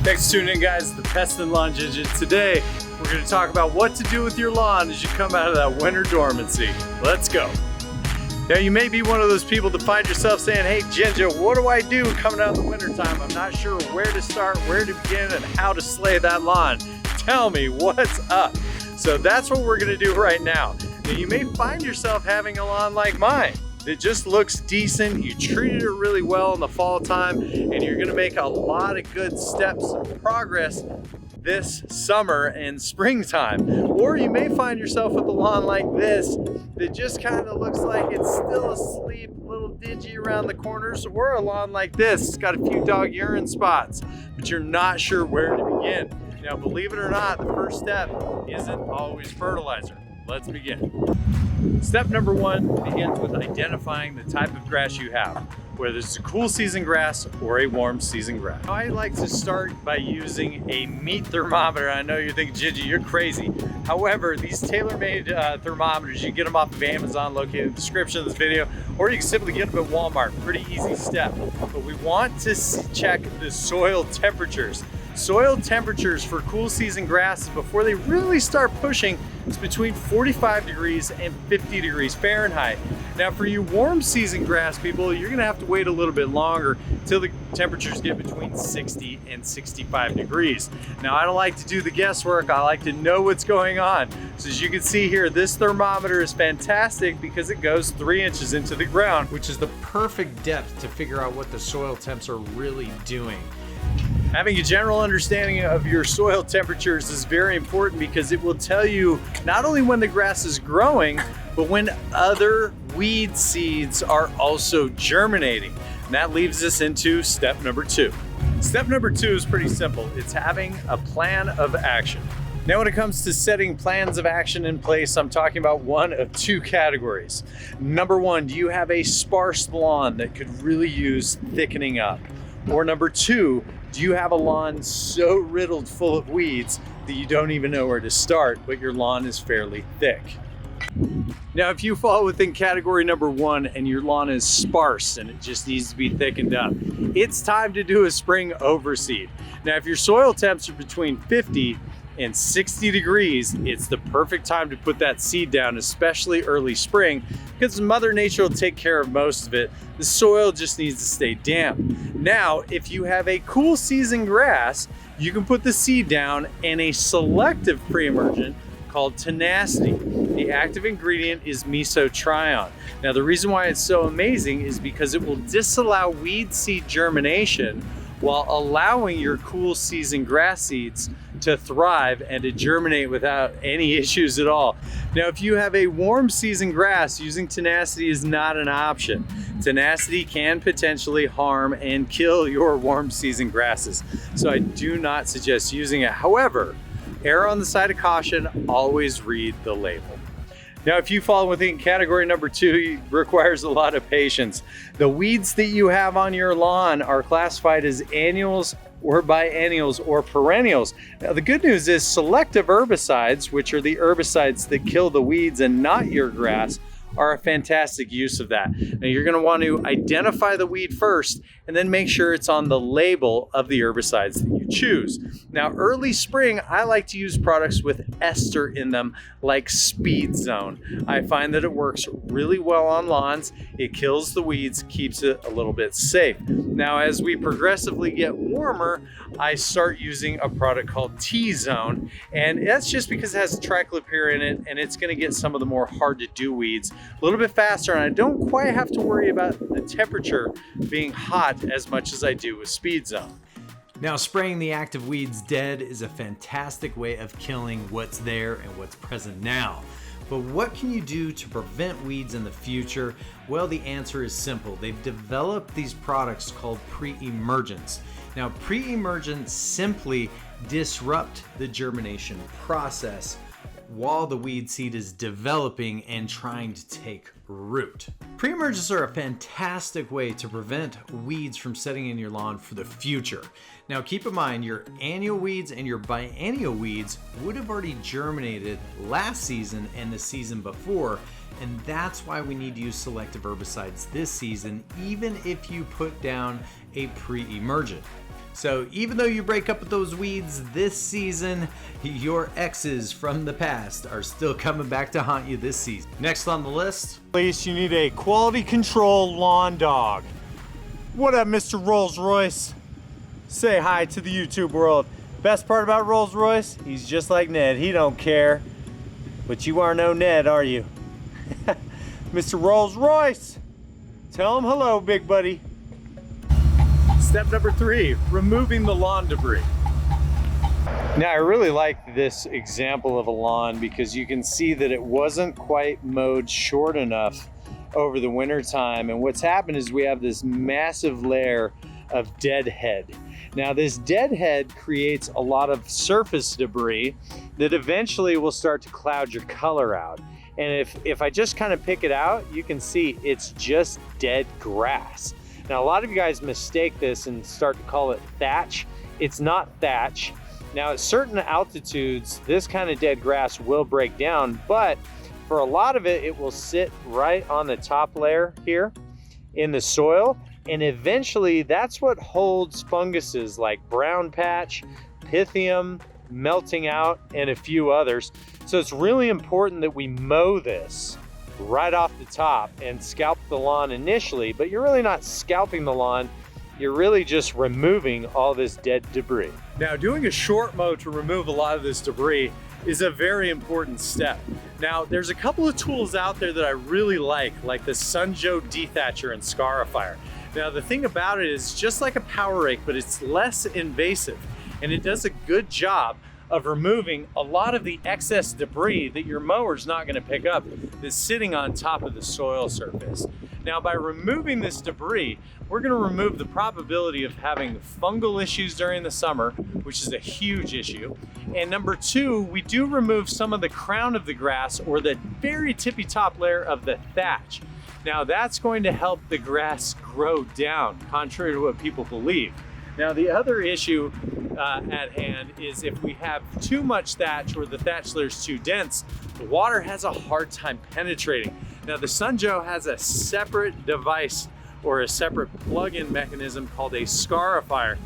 Thanks for tuning in, guys. The Pest and Lawn Ginger. Today, we're going to talk about what to do with your lawn as you come out of that winter dormancy. Let's go. Now, you may be one of those people that find yourself saying, hey, Ginger, what do I do coming out of the winter time? I'm not sure where to start, where to begin, and how to slay that lawn. Tell me what's up. So that's what we're going to do right now. Now, you may find yourself having a lawn like mine. It just looks decent. You treated it really well in the fall time, and you're gonna make a lot of good steps of progress this summer and springtime. Or you may find yourself with a lawn like this that just kind of looks like it's still asleep, a little dingy around the corners, or a lawn like this. It's got a few dog urine spots, but you're not sure where to begin. Now, believe it or not, the first step isn't always fertilizer. Let's begin. Step number one begins with identifying the type of grass you have, whether it's a cool season grass or a warm season grass. I like to start by using a meat thermometer. I know you're thinking, Gigi, you're crazy. However, these tailor-made thermometers, you can get them off of Amazon, located in the description of this video, or you can simply get them at Walmart. Pretty easy step. But we want to check the soil temperatures. Soil temperatures for cool season grasses before they really start pushing is between 45 degrees and 50 degrees Fahrenheit. Now for you warm season grass people, you're gonna have to wait a little bit longer until the temperatures get between 60 and 65 degrees. Now I don't like to do the guesswork, I like to know what's going on. So as you can see here, this thermometer is fantastic because it goes 3 inches into the ground, which is the perfect depth to figure out what the soil temps are really doing. Having a general understanding of your soil temperatures is very important because it will tell you not only when the grass is growing, but when other weed seeds are also germinating. And that leads us into step number two. Step number two is pretty simple. It's having a plan of action. Now, when it comes to setting plans of action in place, I'm talking about one of two categories. Number one, do you have a sparse lawn that could really use thickening up? Or number two, do you have a lawn so riddled full of weeds that you don't even know where to start, but your lawn is fairly thick? Now, if you fall within category number one and your lawn is sparse and it just needs to be thickened up, it's time to do a spring overseed. Now, if your soil temps are between 50 and 60 degrees, it's the perfect time to put that seed down, especially early spring, because Mother Nature will take care of most of it. The soil just needs to stay damp. Now, if you have a cool season grass, you can put the seed down in a selective pre-emergent called Tenacity. The active ingredient is Meso. Now, the reason why it's so amazing is because it will disallow weed seed germination while allowing your cool season grass seeds to thrive and to germinate without any issues at all. Now, if you have a warm season grass, using Tenacity is not an option. Tenacity can potentially harm and kill your warm season grasses, so I do not suggest using it. However, err on the side of caution, always read the label. Now, if you fall within category number two, it requires a lot of patience. The weeds that you have on your lawn are classified as annuals or biennials or perennials. Now, the good news is selective herbicides, which are the herbicides that kill the weeds and not your grass, are a fantastic use of that. Now, you're gonna want to identify the weed first and then make sure it's on the label of the herbicides that you choose. Now, early spring, I like to use products with ester in them like Speedzone. I find that it works really well on lawns. It kills the weeds, keeps it a little bit safe. Now, as we progressively get warmer, I start using a product called T-Zone, and that's just because it has triclopyr in it, and it's gonna get some of the more hard to do weeds a little bit faster, and I don't quite have to worry about the temperature being hot as much as I do with Speedzone. Now, spraying the active weeds dead is a fantastic way of killing what's there and what's present now. But what can you do to prevent weeds in the future? Well, the answer is simple. They've developed these products called Pre-Emergents. Now, Pre-Emergents simply disrupt the germination process while the weed seed is developing and trying to take root. Pre-emergents are a fantastic way to prevent weeds from setting in your lawn for the future. Now keep in mind, your annual weeds and your biennial weeds would have already germinated last season and the season before, and that's why we need to use selective herbicides this season, even if you put down a pre-emergent. So even though you break up with those weeds this season, your exes from the past are still coming back to haunt you this season. Next on the list, Please, you need a quality control lawn dog. What up, Mr. Rolls Royce? Say hi to the YouTube world. Best part about Rolls Royce, he's just like Ned, he don't care. But you are no Ned, are you? Mr. Rolls Royce, tell him hello, big buddy. Step number 3, removing the lawn debris. Now I really like this example of a lawn because you can see that it wasn't quite mowed short enough over the winter time, and what's happened is we have this massive layer of deadhead. Now this deadhead creates a lot of surface debris that eventually will start to cloud your color out. And if I just kind of pick it out, you can see it's just dead grass. Now, a lot of you guys mistake this and start to call it thatch. It's not thatch. Now, at certain altitudes, this kind of dead grass will break down, but for a lot of it, it will sit right on the top layer here in the soil. And eventually, that's what holds funguses like brown patch, pythium, melting out, and a few others. So it's really important that we mow this right off the top and scalp the lawn initially, but you're really not scalping the lawn, you're really just removing all this dead debris. Now, doing a short mow to remove a lot of this debris is a very important step. Now, there's a couple of tools out there that I really like the Sunjo Dethatcher and Scarifier. Now, the thing about it is just like a power rake, but it's less invasive, and it does a good job of removing a lot of the excess debris that your mower's not gonna pick up that's sitting on top of the soil surface. Now, by removing this debris, we're gonna remove the probability of having fungal issues during the summer, which is a huge issue. And number 2, we do remove some of the crown of the grass or the very tippy top layer of the thatch. Now, that's going to help the grass grow down, contrary to what people believe. Now, the other issue at hand is if we have too much thatch or the thatch layer is too dense, the water has a hard time penetrating. Now, the Sunjo has a separate device or a separate plug-in mechanism called a Scarifier.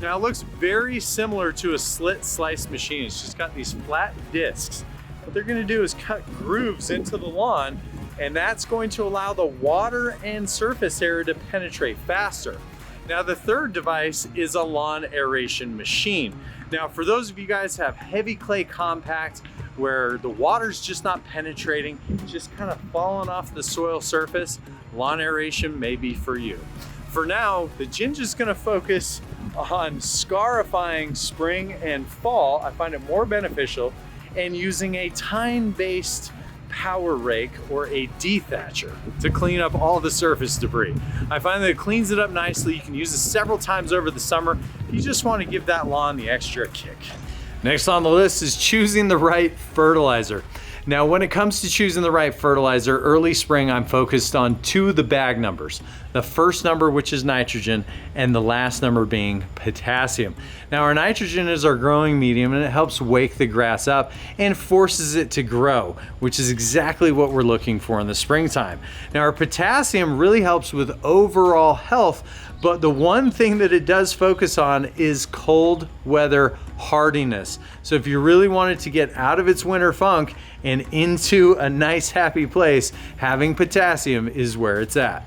Now, it looks very similar to a slit slice machine. It's just got these flat discs. What they're gonna do is cut grooves into the lawn, and that's going to allow the water and surface area to penetrate faster. Now, the third device is a lawn aeration machine. Now, for those of you guys who have heavy clay compact where the water's just not penetrating, just kind of falling off the soil surface, lawn aeration may be for you. For now, the Ginger's gonna focus on scarifying spring and fall. I find it more beneficial, and using a tine-based power rake or a dethatcher to clean up all the surface debris. I find that it cleans it up nicely. You can use it several times over the summer. You just want to give that lawn the extra kick. Next on the list is choosing the right fertilizer. Now, when it comes to choosing the right fertilizer, early spring, I'm focused on 2 of the bag numbers. The first number, which is nitrogen, and the last number being potassium. Now, our nitrogen is our growing medium, and it helps wake the grass up and forces it to grow, which is exactly what we're looking for in the springtime. Now, our potassium really helps with overall health, but the one thing that it does focus on is cold weather hardiness. So if you really want it to get out of its winter funk and into a nice happy place, having potassium is where it's at.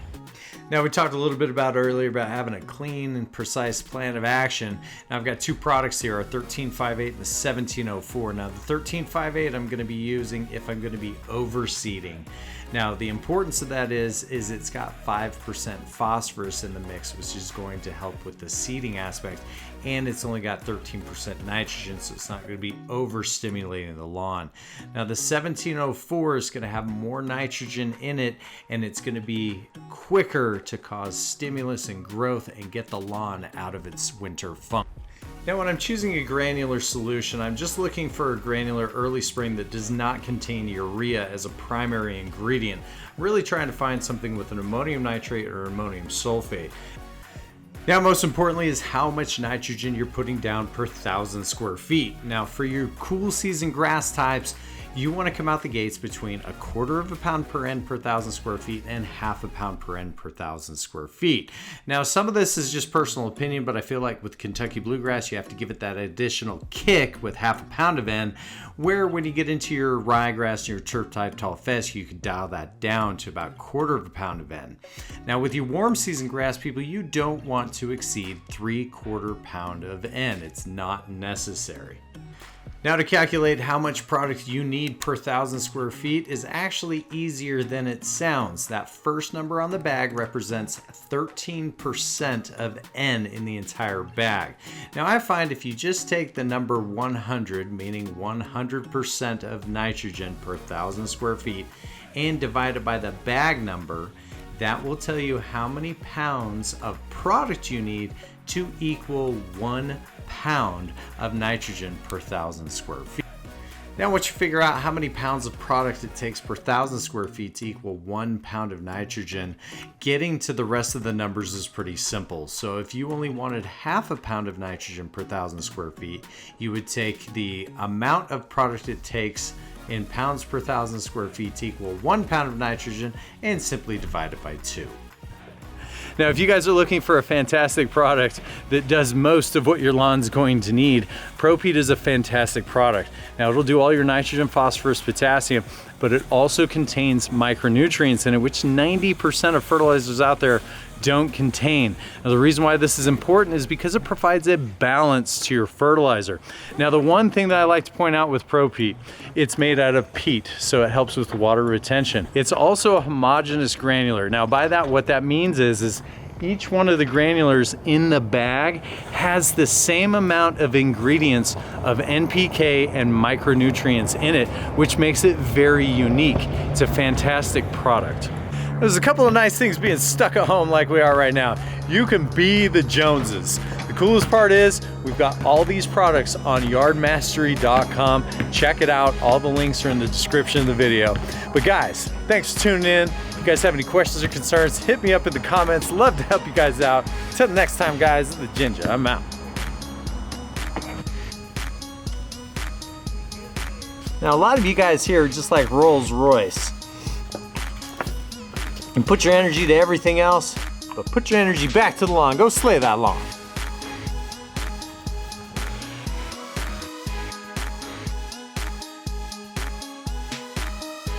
Now, we talked a little bit about earlier about having a clean and precise plan of action. Now, I've got 2 products here, our 1358 and the 1704. Now, the 1358 I'm going to be using if I'm going to be overseeding. Now, the importance of that is it's got 5% phosphorus in the mix, which is going to help with the seeding aspect, and it's only got 13% nitrogen, so it's not going to be overstimulating the lawn. Now, the 1704 is going to have more nitrogen in it, and it's going to be quicker to cause stimulus and growth and get the lawn out of its winter funk. Now, when I'm choosing a granular solution, I'm just looking for a granular early spring that does not contain urea as a primary ingredient. I'm really trying to find something with an ammonium nitrate or ammonium sulfate. Now, most importantly is how much nitrogen you're putting down per 1,000 square feet. Now, for your cool season grass types, you want to come out the gates between 1/4 pound per N per 1,000 square feet and 1/2 pound per N per 1,000 square feet. Now, some of this is just personal opinion, but I feel like with Kentucky bluegrass, you have to give it that additional kick with 1/2 pound of N, where when you get into your ryegrass and your turf type tall fescue, you can dial that down to about 1/4 pound of N. Now, with your warm season grass, people, you don't want to exceed 3/4 pound of N. It's not necessary. Now, to calculate how much product you need per 1,000 square feet is actually easier than it sounds. That first number on the bag represents 13% of N in the entire bag. Now, I find if you just take the number 100, meaning 100% of nitrogen per 1,000 square feet, and divide it by the bag number, that will tell you how many pounds of product you need to equal 1 pound of nitrogen per 1,000 square feet. Now, once you figure out how many pounds of product it takes per 1,000 square feet to equal 1 pound of nitrogen, getting to the rest of the numbers is pretty simple. So if you only wanted 1/2 pound of nitrogen per 1,000 square feet, you would take the amount of product it takes in pounds per 1,000 square feet to equal 1 pound of nitrogen and simply divide it by 2. Now, if you guys are looking for a fantastic product that does most of what your lawn's going to need, Propeat is a fantastic product. Now, it'll do all your nitrogen, phosphorus, potassium, but it also contains micronutrients in it, which 90% of fertilizers out there don't contain. Now, the reason why this is important is because it provides a balance to your fertilizer. Now, the one thing that I like to point out with Propeat, it's made out of peat, so it helps with water retention. It's also a homogeneous granular. Now, by that, what that means is each one of the granulars in the bag has the same amount of ingredients of NPK and micronutrients in it, which makes it very unique. It's a fantastic product. There's a couple of nice things being stuck at home like we are right now. You can be the Joneses. The coolest part is we've got all these products on yardmastery.com. Check it out. All the links are in the description of the video. But guys, thanks for tuning in. If you guys have any questions or concerns, hit me up in the comments. Love to help you guys out. Until the next time, guys, the Ginger, I'm out. Now, a lot of you guys here are just like Rolls Royce. And put your energy to everything else, but put your energy back to the lawn. Go slay that lawn.